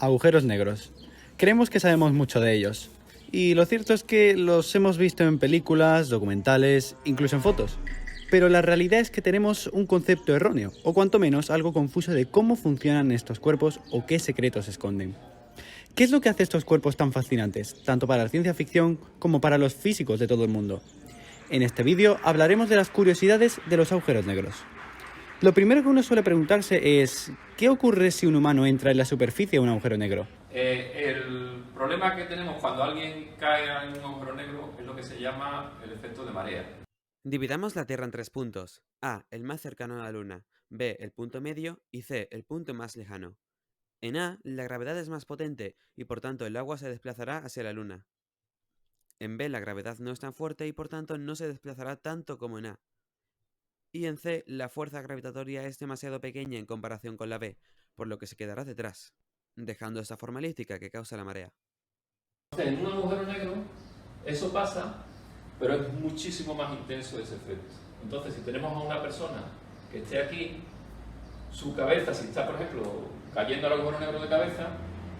Agujeros negros. Creemos que sabemos mucho de ellos. Y lo cierto es que los hemos visto en películas, documentales, incluso en fotos. Pero la realidad es que tenemos un concepto erróneo, o cuanto menos algo confuso de cómo funcionan estos cuerpos o qué secretos esconden. ¿Qué es lo que hace estos cuerpos tan fascinantes, tanto para la ciencia ficción como para los físicos de todo el mundo? En este vídeo hablaremos de las curiosidades de los agujeros negros. Lo primero que uno suele preguntarse es, ¿qué ocurre si un humano entra en la superficie de un agujero negro? El problema que tenemos cuando alguien cae en un agujero negro es lo que se llama el efecto de marea. Dividamos la Tierra en 3 puntos. A, el más cercano a la Luna, B, el punto medio y C, el punto más lejano. En A, la gravedad es más potente y por tanto el agua se desplazará hacia la Luna. En B, la gravedad no es tan fuerte y por tanto no se desplazará tanto como en A. Y en C, la fuerza gravitatoria es demasiado pequeña en comparación con la B, por lo que se quedará detrás, dejando esa forma elíptica que causa la marea. En un agujero negro eso pasa, pero es muchísimo más intenso ese efecto. Entonces, si tenemos a una persona que esté aquí, su cabeza, si está, por ejemplo, cayendo al agujero negro de cabeza,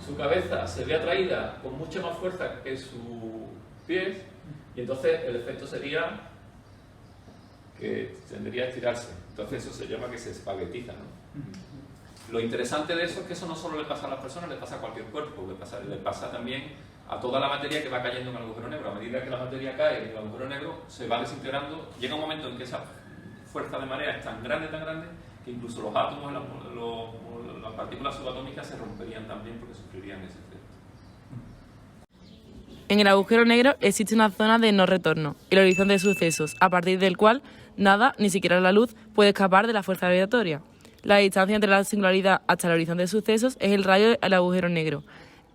su cabeza se ve atraída con mucha más fuerza que sus pies, y entonces el efecto sería que tendría a estirarse. Entonces eso se llama que se espaguetiza, ¿no? Lo interesante de eso es que eso no solo le pasa a las personas, le pasa a cualquier cuerpo, le pasa también a toda la materia que va cayendo en el agujero negro. A medida que la materia cae en el agujero negro, se va desintegrando. Llega un momento en que esa fuerza de marea es tan grande, que incluso los átomos, las partículas subatómicas se romperían también porque sufrirían ese efecto. En el agujero negro existe una zona de no retorno, el horizonte de sucesos, a partir del cual nada, ni siquiera la luz, puede escapar de la fuerza gravitatoria. La distancia entre la singularidad hasta el horizonte de sucesos es el radio del agujero negro,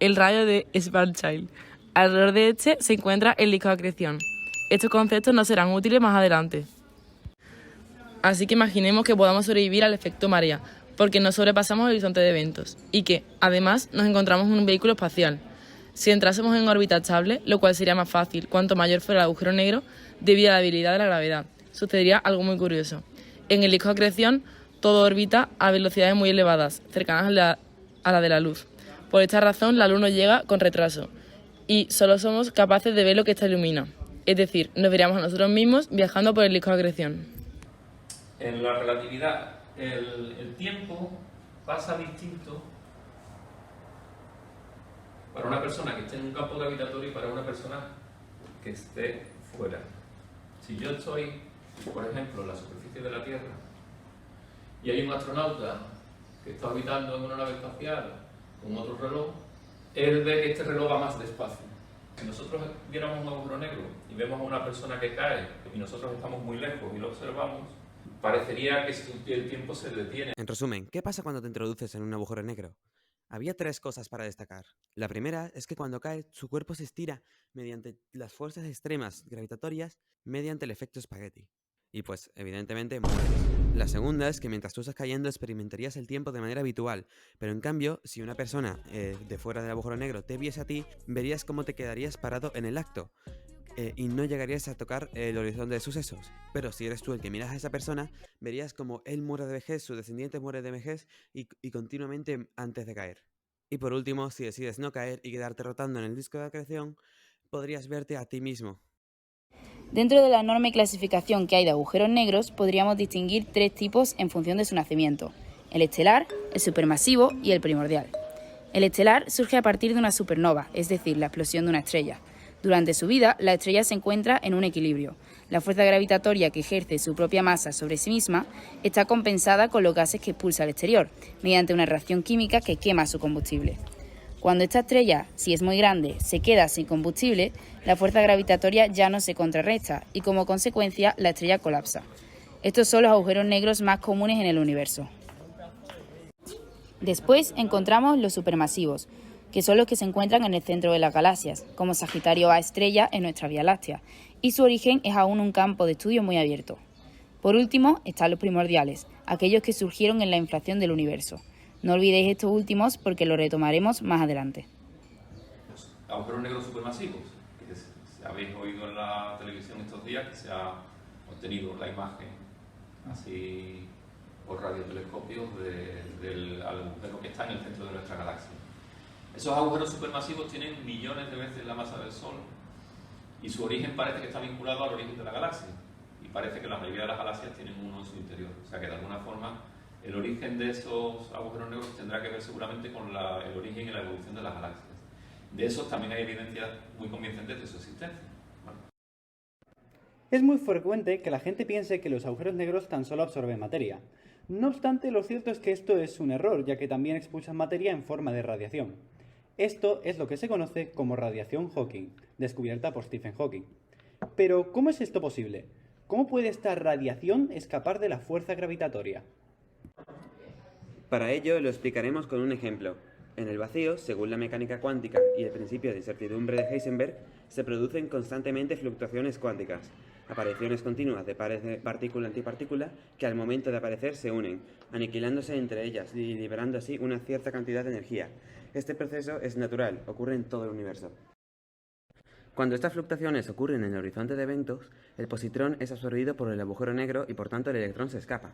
el radio de Schwarzschild. Alrededor de este se encuentra el disco de acreción. Estos conceptos nos serán útiles más adelante. Así que imaginemos que podamos sobrevivir al efecto marea, porque no sobrepasamos el horizonte de eventos, y que, además, nos encontramos en un vehículo espacial. Si entrásemos en órbita estable, lo cual sería más fácil cuanto mayor fuera el agujero negro, debido a la habilidad de la gravedad, sucedería algo muy curioso. En el disco de acreción, todo orbita a velocidades muy elevadas, cercanas a la de la luz. Por esta razón, la luz nos llega con retraso, y solo somos capaces de ver lo que ésta ilumina. Es decir, nos veríamos a nosotros mismos viajando por el disco de acreción. En la relatividad, el tiempo pasa distinto para una persona que esté en un campo gravitatorio y para una persona que esté fuera. Si yo estoy, por ejemplo, en la superficie de la Tierra y hay un astronauta que está orbitando en una nave espacial con otro reloj, él ve que este reloj va más despacio. Si nosotros viéramos un agujero negro y vemos a una persona que cae y nosotros estamos muy lejos y lo observamos, parecería que el tiempo se detiene. En resumen, ¿qué pasa cuando te introduces en un agujero negro? Había 3 cosas para destacar. La primera es que cuando cae, su cuerpo se estira mediante las fuerzas extremas gravitatorias mediante el efecto espagueti. Y pues, evidentemente, mueres. La segunda es que mientras tú estás cayendo experimentarías el tiempo de manera habitual, pero en cambio, si una persona de fuera del agujero negro te viese a ti, verías cómo te quedarías parado en el acto. Y no llegarías a tocar el horizonte de sucesos. Pero si eres tú el que miras a esa persona, verías como él muere de vejez, su descendiente muere de vejez y continuamente antes de caer. Y por último, si decides no caer y quedarte rotando en el disco de acreción, podrías verte a ti mismo. Dentro de la enorme clasificación que hay de agujeros negros, podríamos distinguir 3 tipos en función de su nacimiento: el estelar, el supermasivo y el primordial. El estelar surge a partir de una supernova, es decir, la explosión de una estrella. Durante su vida, la estrella se encuentra en un equilibrio. La fuerza gravitatoria que ejerce su propia masa sobre sí misma está compensada con los gases que expulsa al exterior, mediante una reacción química que quema su combustible. Cuando esta estrella, si es muy grande, se queda sin combustible, la fuerza gravitatoria ya no se contrarresta y como consecuencia la estrella colapsa. Estos son los agujeros negros más comunes en el universo. Después encontramos los supermasivos, que son los que se encuentran en el centro de las galaxias, como Sagitario A estrella en nuestra Vía Láctea, y su origen es aún un campo de estudio muy abierto. Por último, están los primordiales, aquellos que surgieron en la inflación del universo. No olvidéis estos últimos porque lo retomaremos más adelante. Los agujeros negros supermasivos, que si habéis oído en la televisión estos días, que se ha obtenido la imagen así por radiotelescopios del agujero que está en el centro de nuestra galaxia. Esos agujeros supermasivos tienen millones de veces la masa del Sol y su origen parece que está vinculado al origen de la galaxia. Y parece que la mayoría de las galaxias tienen uno en su interior. O sea que de alguna forma el origen de esos agujeros negros tendrá que ver seguramente con el origen y la evolución de las galaxias. De esos también hay evidencias muy convincentes de su existencia. Bueno. Es muy frecuente que la gente piense que los agujeros negros tan solo absorben materia. No obstante, lo cierto es que esto es un error, ya que también expulsan materia en forma de radiación. Esto es lo que se conoce como radiación Hawking, descubierta por Stephen Hawking. Pero, ¿cómo es esto posible? ¿Cómo puede esta radiación escapar de la fuerza gravitatoria? Para ello lo explicaremos con un ejemplo. En el vacío, según la mecánica cuántica y el principio de incertidumbre de Heisenberg, se producen constantemente fluctuaciones cuánticas, apariciones continuas de pares de partícula-antipartícula que al momento de aparecer se unen, aniquilándose entre ellas y liberando así una cierta cantidad de energía. Este proceso es natural, ocurre en todo el universo. Cuando estas fluctuaciones ocurren en el horizonte de eventos, el positrón es absorbido por el agujero negro y por tanto el electrón se escapa.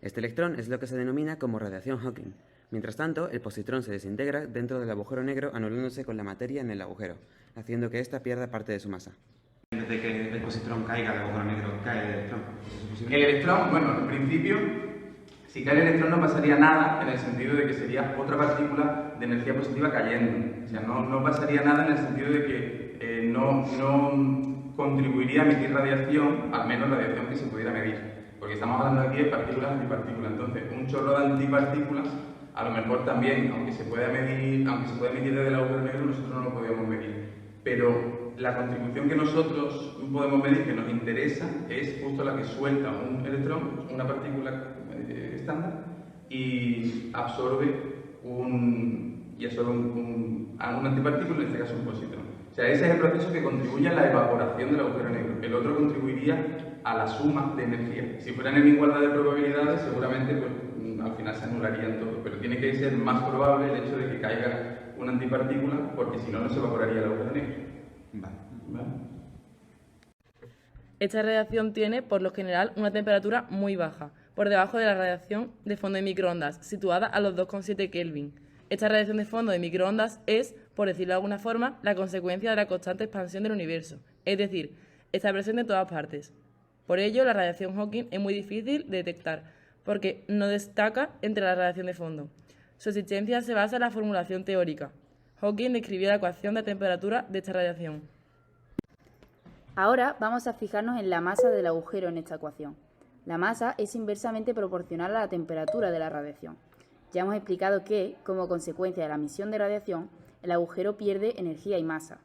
Este electrón es lo que se denomina como radiación Hawking. Mientras tanto, el positrón se desintegra dentro del agujero negro anulándose con la materia en el agujero, haciendo que ésta pierda parte de su masa. Antes de que el positrón caiga al agujero negro, cae el electrón. El electrón, bueno, en principio, si cae el electrón no pasaría nada en el sentido de que sería otra partícula de energía positiva cayendo. O sea, no pasaría nada en el sentido de que no contribuiría a emitir radiación, al menos radiación que se pudiera medir. Porque estamos hablando aquí de partículas antipartículas. Entonces, un chorro de antipartículas, a lo mejor también, aunque se pueda emitir desde el agujero negro, nosotros no lo podemos medir. Pero la contribución que nosotros podemos medir, que nos interesa, es justo la que suelta un electrón, una partícula estándar, y absorbe un antipartícula, en este caso un positrón. O sea, ese es el proceso que contribuye a la evaporación del agujero negro. El otro contribuiría a la suma de energía. Si fueran en igualdad de probabilidades, seguramente pues, al final se anularían todos, pero tiene que ser más probable el hecho de que caiga una antipartícula, porque si no, no se evaporaría el agujero negro. ¿Vale? Esta radiación tiene, por lo general, una temperatura muy baja, por debajo de la radiación de fondo de microondas, situada a los 2,7 Kelvin. Esta radiación de fondo de microondas es, por decirlo de alguna forma, la consecuencia de la constante expansión del universo, es decir, está presente en todas partes. Por ello, la radiación Hawking es muy difícil de detectar, porque no destaca entre la radiación de fondo. Su existencia se basa en la formulación teórica. Hawking describió la ecuación de temperatura de esta radiación. Ahora vamos a fijarnos en la masa del agujero en esta ecuación. La masa es inversamente proporcional a la temperatura de la radiación. Ya hemos explicado que, como consecuencia de la emisión de radiación, el agujero pierde energía y masa.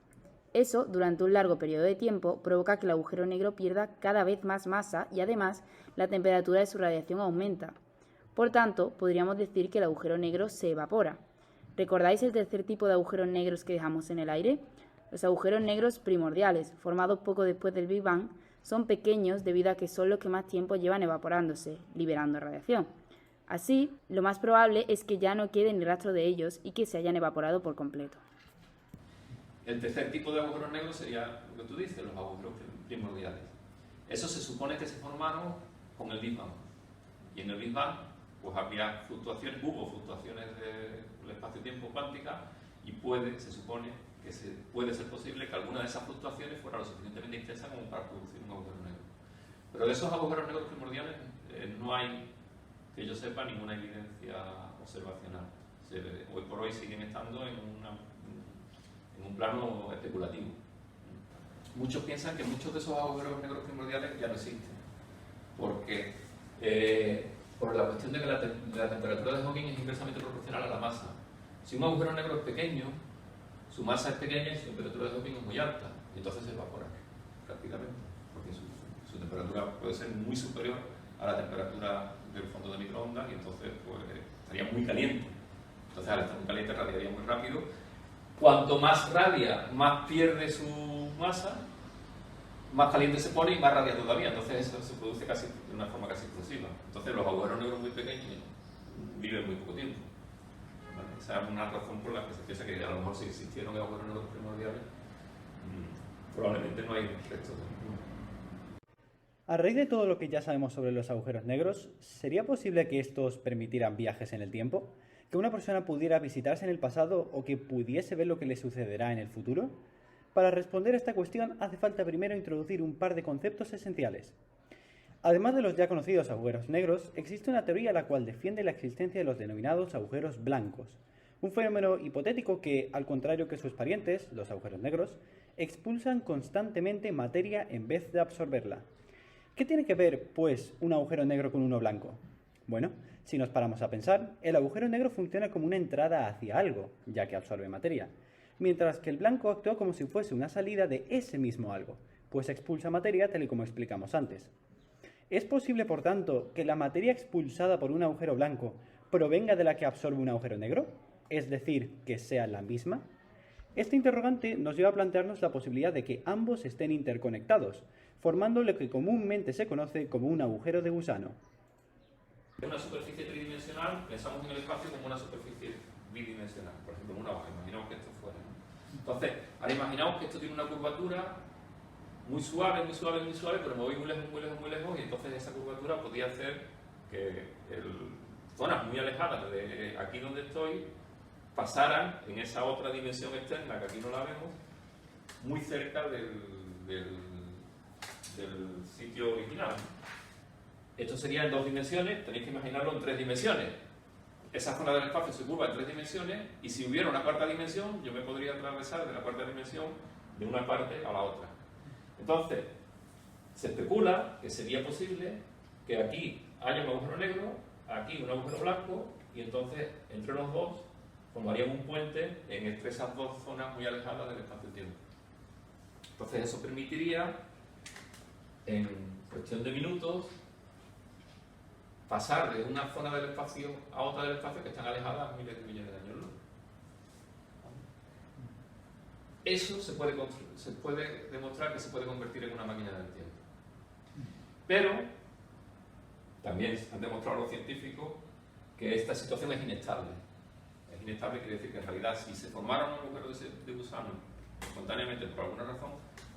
Eso, durante un largo periodo de tiempo, provoca que el agujero negro pierda cada vez más masa y, además, la temperatura de su radiación aumenta. Por tanto, podríamos decir que el agujero negro se evapora. ¿Recordáis el tercer tipo de agujeros negros que dejamos en el aire? Los agujeros negros primordiales, formados poco después del Big Bang, son pequeños debido a que son los que más tiempo llevan evaporándose, liberando radiación. Así, lo más probable es que ya no quede ni rastro de ellos y que se hayan evaporado por completo. El tercer tipo de agujeros negros sería lo que tú dices, los agujeros primordiales. Esos se supone que se formaron con el Big Bang. Y en el Big Bang pues hubo fluctuaciones del espacio-tiempo cuántica y se supone que puede ser posible que alguna de esas fluctuaciones fuera lo suficientemente intensa como para producir un agujero negro. Pero de esos agujeros negros primordiales no hay, que yo sepa, ninguna evidencia observacional. Hoy por hoy siguen estando en un plano especulativo. Muchos piensan que muchos de esos agujeros negros primordiales ya no existen, porque por la cuestión de que la temperatura de Hawking es inversamente proporcional a la masa. Si un agujero negro es pequeño, su masa es pequeña y su temperatura de Hawking es muy alta, y entonces se evapora prácticamente, porque su temperatura puede ser muy superior a la temperatura del fondo de microondas y entonces pues, estaría muy caliente. Entonces al estar muy caliente radiaría muy rápido. Cuanto más radia, más pierde su masa, más caliente se pone y más radia todavía. Entonces eso se produce casi de una forma casi explosiva. Entonces los agujeros negros muy pequeños viven muy poco tiempo. ¿Vale? Esa es una razón por la que se piensa que a lo mejor si existieron agujeros negros primordiales, probablemente no hay restos de ninguno. A raíz de todo lo que ya sabemos sobre los agujeros negros, ¿sería posible que estos permitieran viajes en el tiempo? ¿Que una persona pudiera visitarse en el pasado o que pudiese ver lo que le sucederá en el futuro? Para responder a esta cuestión hace falta primero introducir un par de conceptos esenciales. Además de los ya conocidos agujeros negros, existe una teoría la cual defiende la existencia de los denominados agujeros blancos, un fenómeno hipotético que, al contrario que sus parientes, los agujeros negros, expulsan constantemente materia en vez de absorberla. ¿Qué tiene que ver, pues, un agujero negro con uno blanco? Bueno, si nos paramos a pensar, el agujero negro funciona como una entrada hacia algo, ya que absorbe materia, mientras que el blanco actúa como si fuese una salida de ese mismo algo, pues expulsa materia tal y como explicamos antes. ¿Es posible, por tanto, que la materia expulsada por un agujero blanco provenga de la que absorbe un agujero negro? Es decir, que sea la misma. Este interrogante nos lleva a plantearnos la posibilidad de que ambos estén interconectados, formando lo que comúnmente se conoce como un agujero de gusano. Una superficie tridimensional, pensamos en el espacio como una superficie bidimensional, por ejemplo, en una hoja, imaginamos que esto fuera. Entonces, ahora imaginamos que esto tiene una curvatura muy suave, pero me voy muy lejos, y entonces esa curvatura podría hacer que zonas muy alejadas de aquí donde estoy pasaran en esa otra dimensión externa, que aquí no la vemos, muy cerca del sitio original. Esto sería en 2 dimensiones, tenéis que imaginarlo en 3 dimensiones. Esa zona del espacio se curva en 3 dimensiones, y si hubiera una cuarta dimensión, yo me podría atravesar de la cuarta dimensión de una parte a la otra. Entonces, se especula que sería posible que aquí haya un agujero negro, aquí un agujero blanco, y entonces entre los dos formarían un puente entre esas dos zonas muy alejadas del espacio-tiempo. Entonces eso permitiría, en cuestión de minutos, pasar de una zona del espacio a otra del espacio que están alejadas miles de millones de años luz. Eso se puede demostrar que se puede convertir en una máquina del tiempo. Pero también han demostrado los científicos que esta situación es inestable. Es inestable quiere decir que en realidad si se formara un agujero de gusano espontáneamente por alguna razón,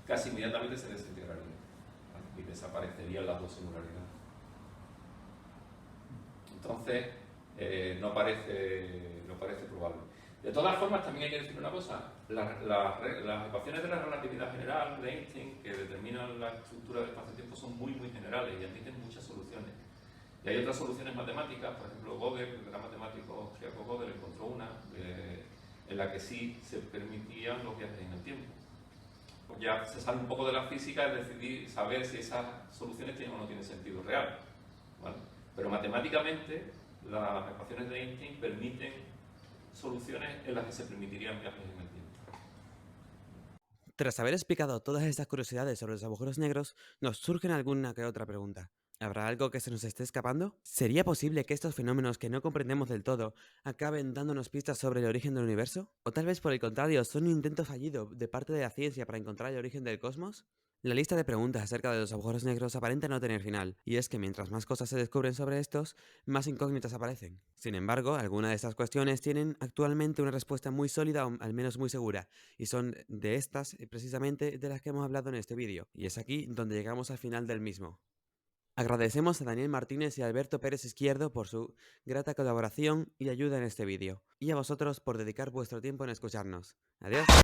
casi inmediatamente se desintegraría, ¿vale? Y desaparecerían las dos singularidades. Entonces, no parece probable. De todas formas, también hay que decir una cosa. Las ecuaciones de la relatividad general de Einstein, que determinan la estructura del espacio-tiempo, son muy generales y admiten muchas soluciones. Y hay otras soluciones matemáticas, por ejemplo, Gödel, el gran matemático austríaco Gödel, encontró una en la que sí se permitían los viajes en el tiempo. Ya se sale un poco de la física, es decidir, saber si esas soluciones tienen o no tienen sentido real, ¿vale? Pero matemáticamente las ecuaciones de Einstein permiten soluciones en las que se permitirían viajes en el tiempo. Tras haber explicado todas estas curiosidades sobre los agujeros negros, nos surgen alguna que otra pregunta. ¿Habrá algo que se nos esté escapando? ¿Sería posible que estos fenómenos que no comprendemos del todo acaben dándonos pistas sobre el origen del universo? ¿O tal vez por el contrario son un intento fallido de parte de la ciencia para encontrar el origen del cosmos? La lista de preguntas acerca de los agujeros negros aparenta no tener final, y es que mientras más cosas se descubren sobre estos, más incógnitas aparecen. Sin embargo, algunas de estas cuestiones tienen actualmente una respuesta muy sólida o al menos muy segura, y son de estas precisamente de las que hemos hablado en este vídeo, y es aquí donde llegamos al final del mismo. Agradecemos a Daniel Martínez y a Alberto Pérez Izquierdo por su grata colaboración y ayuda en este vídeo, y a vosotros por dedicar vuestro tiempo en escucharnos. Adiós.